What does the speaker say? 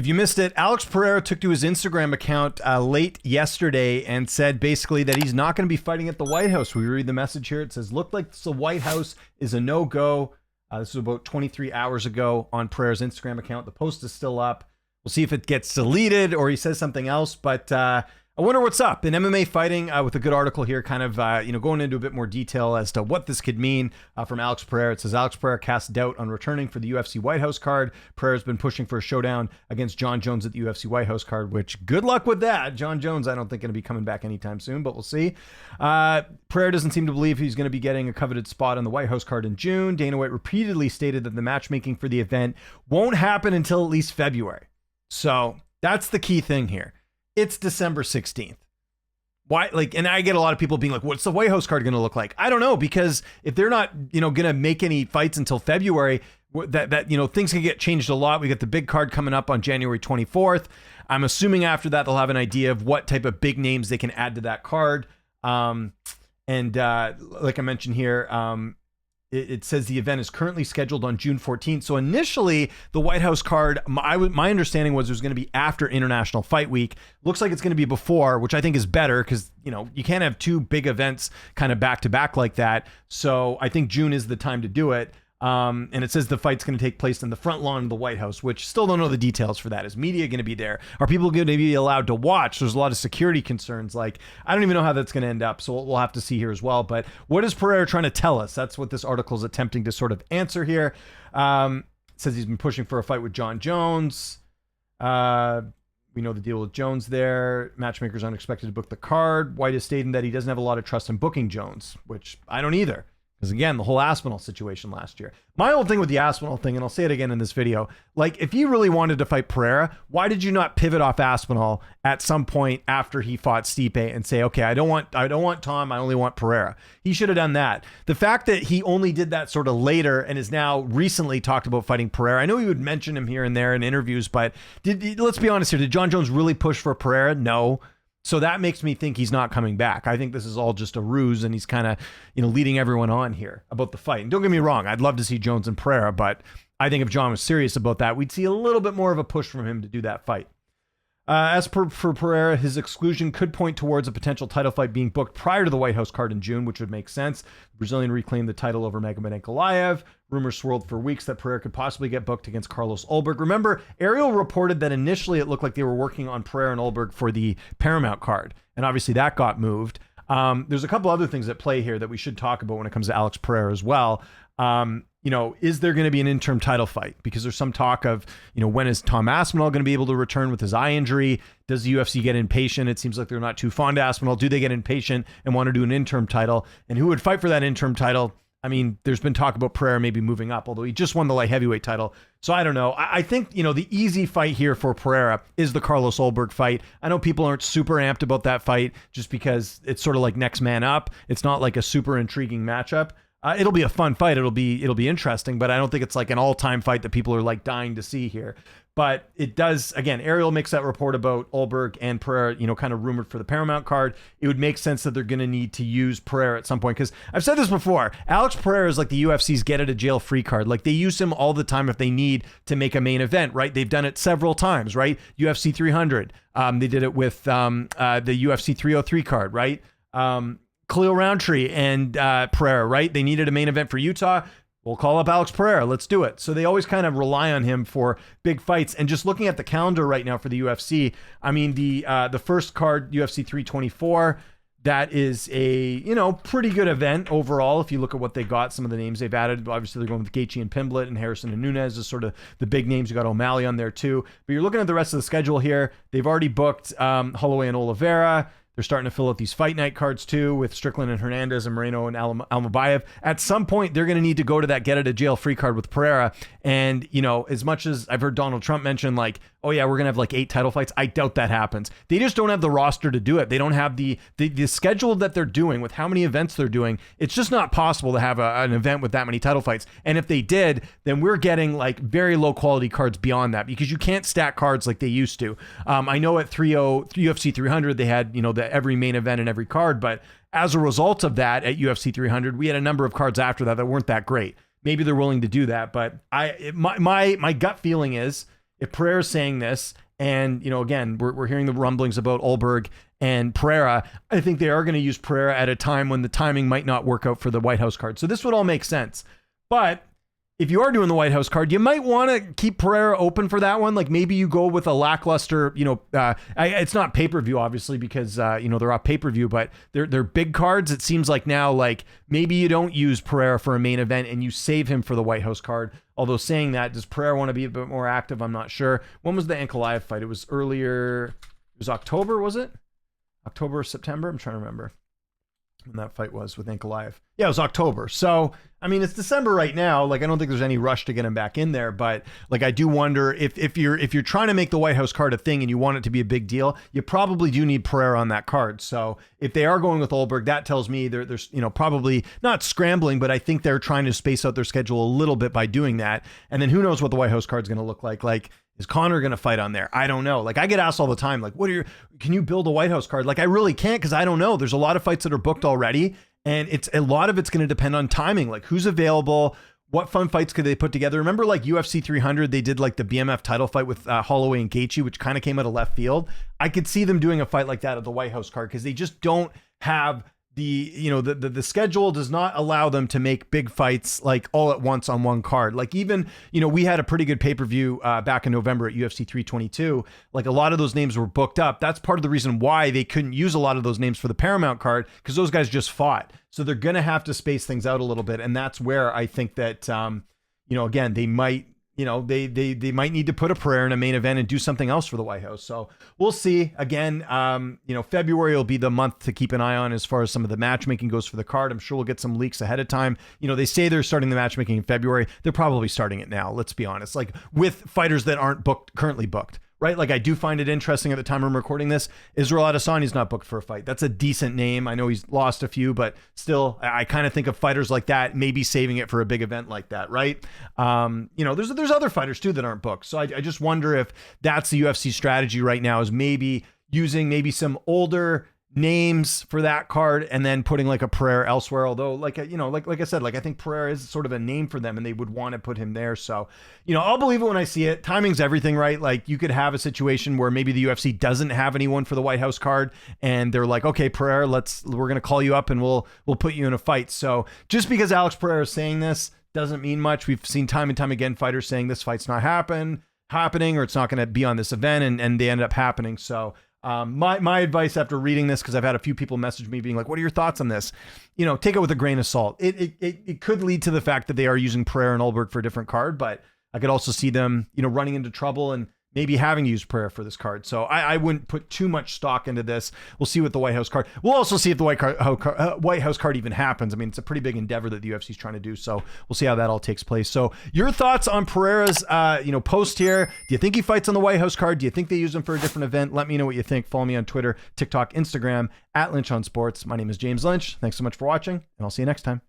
If you missed it, Alex Pereira took to his Instagram account late yesterday and said basically that he's not going to be fighting at the White House. We read the message here. It says, looked like the White House is a no-go. This was about 23 hours ago on Pereira's Instagram account. The post is still up. We'll see if it gets deleted or he says something else, but I wonder what's up in MMA fighting with a good article here, kind of, going into a bit more detail as to what this could mean from Alex Pereira. It says Alex Pereira casts doubt on returning for the UFC White House card. Pereira's been pushing for a showdown against John Jones at the UFC White House card, which good luck with that. John Jones, I don't think going to be coming back anytime soon, but we'll see. Pereira doesn't seem to believe he's going to be getting a coveted spot on the White House card in June. Dana White repeatedly stated that the matchmaking for the event won't happen until at least February. So that's the key thing here. It's December 16th. Why? And I get a lot of people being like, what's the White House card going to look like? I don't know, because if they're not, going to make any fights until February, that things can get changed a lot. We got the big card coming up on January 24th. I'm assuming after that, they'll have an idea of what type of big names they can add to that card. Like I mentioned here, it says the event is currently scheduled on June 14th. So initially, the White House card, my understanding was it was going to be after International Fight Week. Looks like it's going to be before, which I think is better because, you can't have two big events kind of back to back like that. So I think June is the time to do it. And it says the fight's going to take place in the front lawn of the White House, which still don't know the details for that. Is media going to be there? Are people going to be allowed to watch? There's a lot of security concerns. I don't even know how that's going to end up. So we'll have to see here as well. But what is Pereira trying to tell us? That's what this article is attempting to sort of answer here. It says he's been pushing for a fight with John Jones. We know the deal with Jones there. Matchmakers unexpected to book the card. White is stating that he doesn't have a lot of trust in booking Jones, which I don't either. Because again, the whole Aspinall situation last year. My old thing with the Aspinall thing, and I'll say it again in this video, if you really wanted to fight Pereira, why did you not pivot off Aspinall at some point after he fought Stipe and say, okay, I don't want Tom, I only want Pereira. He should have done that. The fact that he only did that sort of later and is now recently talked about fighting Pereira. I know he would mention him here and there in interviews, but let's be honest here. Did John Jones really push for Pereira? No. So that makes me think he's not coming back. I think this is all just a ruse, and he's kind of, leading everyone on here about the fight. And don't get me wrong, I'd love to see Jones and Pereira, but I think if John was serious about that, we'd see a little bit more of a push from him to do that fight. As for Pereira, his exclusion could point towards a potential title fight being booked prior to the White House card in June, which would make sense. The Brazilian reclaimed the title over Magomed Ankalaev. Rumors swirled for weeks that Pereira could possibly get booked against Carlos Ulberg. Remember, Ariel reported that initially it looked like they were working on Pereira and Ulberg for the Paramount card, and obviously that got moved. There's a couple other things at play here that we should talk about when it comes to Alex Pereira as well. Is there going to be an interim title fight? Because there's some talk of, when is Tom Aspinall going to be able to return with his eye injury? Does the UFC get impatient? It seems like they're not too fond of Aspinall. Do they get impatient and want to do an interim title? And who would fight for that interim title? I mean, there's been talk about Pereira maybe moving up, although he just won the light heavyweight title. So I don't know. I think, the easy fight here for Pereira is the Carlos Ulberg fight. I know people aren't super amped about that fight just because it's sort of like next man up. It's not like a super intriguing matchup. It'll be a fun fight. It'll be interesting, but I don't think it's like an all-time fight that people are like dying to see here. But it does, again, Ariel makes that report about Ulberg and Pereira, kind of rumored for the Paramount card. It would make sense that they're going to need to use Pereira at some point. Because I've said this before, Alex Pereira is like the UFC's get out of jail free card. Like they use him all the time if they need to make a main event, right? They've done it several times, right? UFC 300. They did it with the UFC 303 card, right? Khalil Roundtree and Pereira, right? They needed a main event for Utah. We'll call up Alex Pereira. Let's do it. So they always kind of rely on him for big fights. And just looking at the calendar right now for the UFC, I mean, the first card, UFC 324, that is a, pretty good event overall. If you look at what they got, some of the names they've added, obviously they're going with Gaethje and Pimblett and Harrison and Nunes is sort of the big names. You got O'Malley on there too. But you're looking at the rest of the schedule here. They've already booked Holloway and Oliveira. They're starting to fill out these fight night cards too with Strickland and Hernandez and Moreno and Almabayev. At some point, they're going to need to go to that get out of jail free card with Pereira. And, as much as I've heard Donald Trump mention like, oh yeah, we're going to have like 8 title fights. I doubt that happens. They just don't have the roster to do it. They don't have the schedule that they're doing with how many events they're doing. It's just not possible to have an event with that many title fights. And if they did, then we're getting like very low quality cards beyond that because you can't stack cards like they used to. I know at UFC 300, they had, every main event and every card, but as a result of that at UFC 300, we had a number of cards after that weren't that great. Maybe they're willing to do that, but my gut feeling is if Pereira's saying this, and, again, we're hearing the rumblings about Olberg and Pereira, I think they are going to use Pereira at a time when the timing might not work out for the White House card. So this would all make sense. But if you are doing the White House card, you might want to keep Pereira open for that one. Like maybe you go with a lackluster, it's not pay-per-view obviously because, they're off pay-per-view, but they're big cards. It seems like now, like maybe you don't use Pereira for a main event and you save him for the White House card. Although saying that, does Pereira want to be a bit more active? I'm not sure. When was the Ankalaev fight? It was earlier. It was October, was it? October or September? I'm trying to remember when that fight was with Ankalaev. Yeah, it was October. So, I mean, it's December right now. Like, I don't think there's any rush to get him back in there, but like, I do wonder if you're trying to make the White House card a thing and you want it to be a big deal, you probably do need Pereira on that card. So if they are going with Olberg, that tells me there's probably not scrambling, but I think they're trying to space out their schedule a little bit by doing that. And then who knows what the White House card is going to look like? Like, is Connor going to fight on there? I don't know. Like, I get asked all the time, like, can you build a White House card? Like, I really can't, because I don't know. There's a lot of fights that are booked already. And a lot of it's going to depend on timing, like who's available, what fun fights could they put together. Remember, like UFC 300, they did like the BMF title fight with Holloway and Gaethje, which kind of came out of left field. I could see them doing a fight like that at the White House card because they just don't have the schedule does not allow them to make big fights like all at once on one card. Like even, we had a pretty good pay-per-view back in November at UFC 322. Like a lot of those names were booked up. That's part of the reason why they couldn't use a lot of those names for the Paramount card, because those guys just fought. So they're going to have to space things out a little bit. And that's where I think that, again, they might, they might need to put a Pereira in a main event and do something else for the White House. So we'll see. Again, February will be the month to keep an eye on as far as some of the matchmaking goes for the card. I'm sure we'll get some leaks ahead of time. They say they're starting the matchmaking in February. They're probably starting it now. Let's be honest, like with fighters that aren't currently booked. Right? Like I do find it interesting at the time I'm recording this, Israel Adesanya's not booked for a fight. That's a decent name. I know he's lost a few, but still, I kind of think of fighters like that, maybe saving it for a big event like that, right? There's other fighters too that aren't booked. So I just wonder if that's the UFC strategy right now, is maybe using some older names for that card and then putting like a Pereira elsewhere. Although like I said, like I think Pereira is sort of a name for them and they would want to put him there. So, I'll believe it when I see it. Timing's everything, right? Like you could have a situation where maybe the UFC doesn't have anyone for the White House card and they're like, okay, Pereira, we're going to call you up and we'll put you in a fight. So just because Alex Pereira is saying this doesn't mean much. We've seen time and time again fighters saying this fight's not happening or it's not going to be on this event and they end up happening. So my advice after reading this, because I've had a few people message me being like, what are your thoughts on this? Take it with a grain of salt. It could lead to the fact that they are using Pereira and Olberg for a different card, but I could also see them, running into trouble and maybe having to use Pereira for this card. So I wouldn't put too much stock into this. We'll see what the White House card. We'll also see if the White House card even happens. I mean, it's a pretty big endeavor that the UFC is trying to do. So we'll see how that all takes place. So your thoughts on Pereira's, post here? Do you think he fights on the White House card? Do you think they use him for a different event? Let me know what you think. Follow me on Twitter, TikTok, Instagram @Lynch on Sports. My name is James Lynch. Thanks so much for watching, and I'll see you next time.